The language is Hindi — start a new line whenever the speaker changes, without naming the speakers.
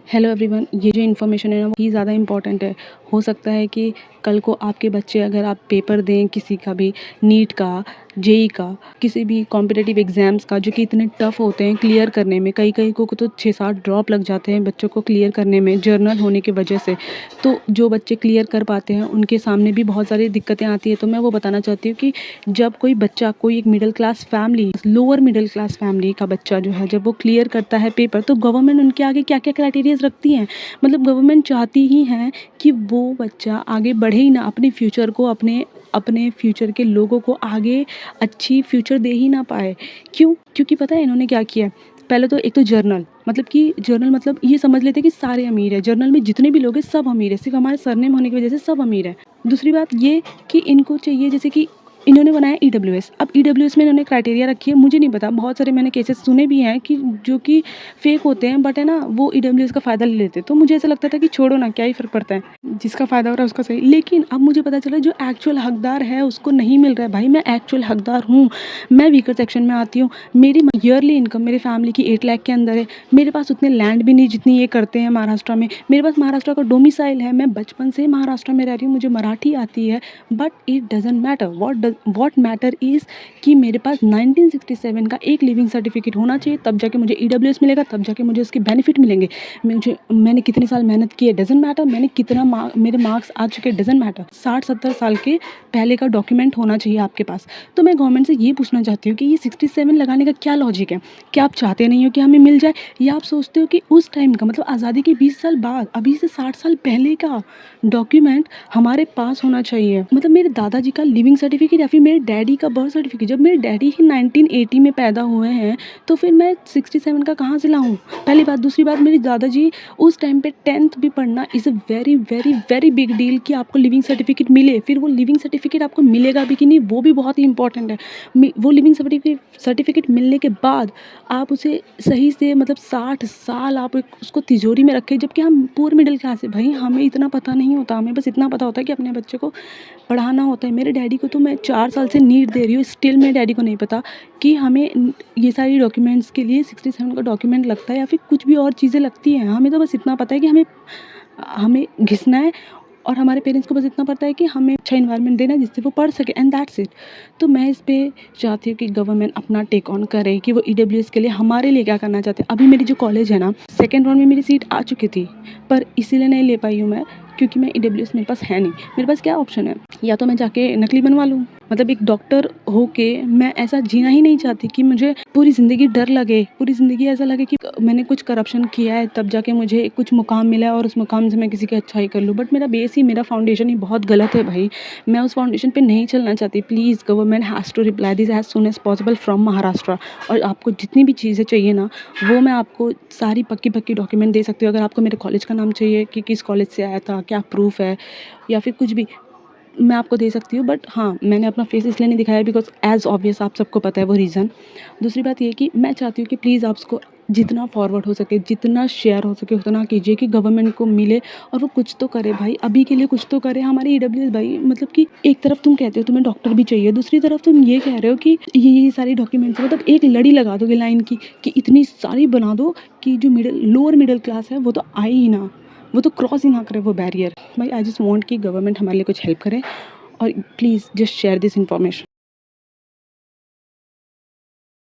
हेलो एवरीवन, ये जो इन्फॉर्मेशन है ना, वो ही ज़्यादा इम्पॉर्टेंट है। हो सकता है कि कल को आपके बच्चे, अगर आप पेपर दें किसी का भी, नीट का, जेई का, किसी भी कॉम्पिटिटिव एग्ज़ाम्स का, जो कि इतने टफ़ होते हैं क्लियर करने में, कई कई को तो 6-7 ड्रॉप लग जाते हैं बच्चों को क्लियर करने में, जर्नल होने की वजह से। तो जो बच्चे क्लियर कर पाते हैं उनके सामने भी बहुत सारी दिक्कतें आती हैं। तो मैं वो बताना चाहती हूँ कि जब कोई बच्चा, कोई एक middle class family, lower middle class family का बच्चा जो है, जब वो क्लियर करता है पेपर, तो गवर्नमेंट उनके आगे क्या क्या क्राइटेरियाज रखती हैं। मतलब गवर्नमेंट चाहती ही हैं कि वो बच्चा आगे बढ़े ही ना, अपने फ्यूचर को, अपने अपने फ्यूचर के लोगों को आगे अच्छी फ्यूचर दे ही ना पाए। क्यों? क्योंकि पता है इन्होंने क्या किया है? पहले तो एक तो जर्नल, मतलब कि जर्नल, मतलब ये समझ लेते हैं कि सारे अमीर है, जर्नल में जितने भी लोग हैं सब अमीर है, सिर्फ हमारे सरनेम होने की वजह से सब अमीर है। दूसरी बात ये कि इनको चाहिए, जैसे कि इन्होंने बनाया ईडब्ल्यूएस। अब ईडब्ल्यूएस में इन्होंने क्राइटेरिया रखी है, मुझे नहीं पता, बहुत सारे मैंने केसेस सुने भी हैं कि जो कि फेक होते हैं, बट है ना, वो ईडब्ल्यूएस का फ़ायदा ले लेते हैं। तो मुझे ऐसा लगता था कि छोड़ो ना, क्या ही फ़र्क पड़ता है, जिसका फ़ायदा हो रहा है उसका सही। लेकिन अब मुझे पता चला जो एक्चुअल हकदार है उसको नहीं मिल रहा है। भाई मैं एक्चुअल हकदार हूँ, मैं वीकर सेक्शन में आती हूँ, मेरी ईयरली इनकम मेरी फैमिली की 8 लाख के अंदर है, मेरे पास उतने लैंड भी नहीं जितनी ये करते हैं महाराष्ट्र में, मेरे पास महाराष्ट्र का डोमिसाइल है, मैं बचपन से महाराष्ट्र में रह रही हूँ, मुझे मराठी आती है। But it doesn't matter, what matter is कि मेरे पास 1967 का एक लिविंग सर्टिफिकेट होना चाहिए, तब जाके मुझे ईडब्ल्यूएस मिलेगा, तब जाके मुझे उसके बेनिफिट मिलेंगे। मैंने कितने साल मेहनत की है डजेंट मैटर, मैंने कितना मेरे मार्क्स आ चुके डजेंट मैटर। 60-70 साल के पहले का डॉक्यूमेंट होना चाहिए आपके पास। तो मैं गवर्नमेंट से ये पूछना चाहती हूँ कि ये 67 लगाने का क्या लॉजिक है? क्या आप चाहते नहीं हो कि हमें मिल जाए, या आप सोचते हो कि उस टाइम का, मतलब आज़ादी के 20 साल बाद, अभी से 60 साल पहले का डॉक्यूमेंट हमारे पास होना चाहिए? मतलब मेरे दादाजी का लिविंग सर्टिफिकेट या फिर मेरे डैडी का बर्थ सर्टिफिकेट, जब मेरे डैडी ही 1980 में पैदा हुए हैं, तो फिर मैं 67 का कहाँ से लाऊं? पहली बात। दूसरी बात, मेरे दादाजी उस टाइम पे 10th भी पढ़ना is a very very very big deal कि आपको लिविंग सर्टिफिकेट मिले। फिर वो लिविंग सर्टिफिकेट आपको मिलेगा भी कि नहीं, वो भी बहुत ही इंपॉर्टेंट है। वो लिविंग सर्टिफिकेट मिलने के बाद आप उसे सही से, मतलब 60 साल आप उसको तिजोरी में रखें, जबकि हम पुअर मिडिल क्लास है। भाई हमें इतना पता नहीं होता, हमें बस इतना पता होता है कि अपने बच्चे को पढ़ाना होता है। मेरे डैडी को तो मैं 4 साल से नीट दे रही हूँ, स्टिल मेरे डैडी को नहीं पता कि हमें ये सारी डॉक्यूमेंट्स के लिए 67 का डॉक्यूमेंट लगता है या फिर कुछ भी और चीज़ें लगती हैं। हमें तो बस इतना पता है कि हमें हमें घिसना है, और हमारे पेरेंट्स को बस इतना पता है कि हमें अच्छा इन्वायरमेंट देना है जिससे वो पढ़ सके, एंड दैट्स इट। तो मैं इस पे चाहती हूँ कि गवर्नमेंट अपना टेक ऑन करे कि वो ईडब्ल्यूएस के लिए हमारे लिए क्या करना चाहते हैं। अभी मेरी जो कॉलेज है ना, सेकेंड राउंड में मेरी सीट आ चुकी थी, पर इसीलिए नहीं ले पाई हूँ मैं, क्योंकि मैं ईडब्ल्यूएस मेरे पास है नहीं। मेरे पास क्या ऑप्शन है? या तो मैं जाके नकली बनवा लूँ, मतलब एक डॉक्टर होके मैं ऐसा जीना ही नहीं चाहती कि मुझे पूरी ज़िंदगी डर लगे, पूरी ज़िंदगी ऐसा लगे कि मैंने कुछ करप्शन किया है तब जाके मुझे कुछ मुकाम मिला है और उस मुकाम से मैं किसी की अच्छाई कर लूँ। बट मेरा बेस ही, मेरा फाउंडेशन ही बहुत गलत है भाई, मैं उस फाउंडेशन पे नहीं चलना चाहती। Please government has to reply this as soon as possible from Maharashtra. और आपको जितनी भी चीज़ें चाहिए ना, वो मैं आपको सारी पक्की पक्की डॉक्यूमेंट दे सकती हूँ। अगर आपको मेरे कॉलेज का नाम चाहिए कि किस कॉलेज से आया था, क्या प्रूफ है, या फिर कुछ भी, मैं आपको दे सकती हूँ। बट हाँ, मैंने अपना फेस इसलिए नहीं दिखाया बिकॉज एज़ ऑब्वियस आप सबको पता है वो रीज़न। दूसरी बात ये कि मैं चाहती हूँ कि प्लीज़ आप उसको जितना फॉरवर्ड हो सके, जितना शेयर हो सके उतना कीजिए कि गवर्नमेंट को मिले और वो कुछ तो करे भाई, अभी के लिए कुछ तो करे। हमारे ईडब्ल्यूएस भाई, मतलब कि एक तरफ तुम कहते हो तुम्हें डॉक्टर भी चाहिए, दूसरी तरफ तुम ये कह रहे हो कि ये सारी डॉक्यूमेंट्स, मतलब एक लड़ी लगा दोगे लाइन की कि इतनी सारी बना दो कि जो लोअर मिडिल क्लास है वो तो आए ही ना, वो तो क्रॉस ही ना करे वो बैरियर। भाई आई जस्ट वांट कि गवर्नमेंट हमारे लिए कुछ हेल्प करे, और please just share this information.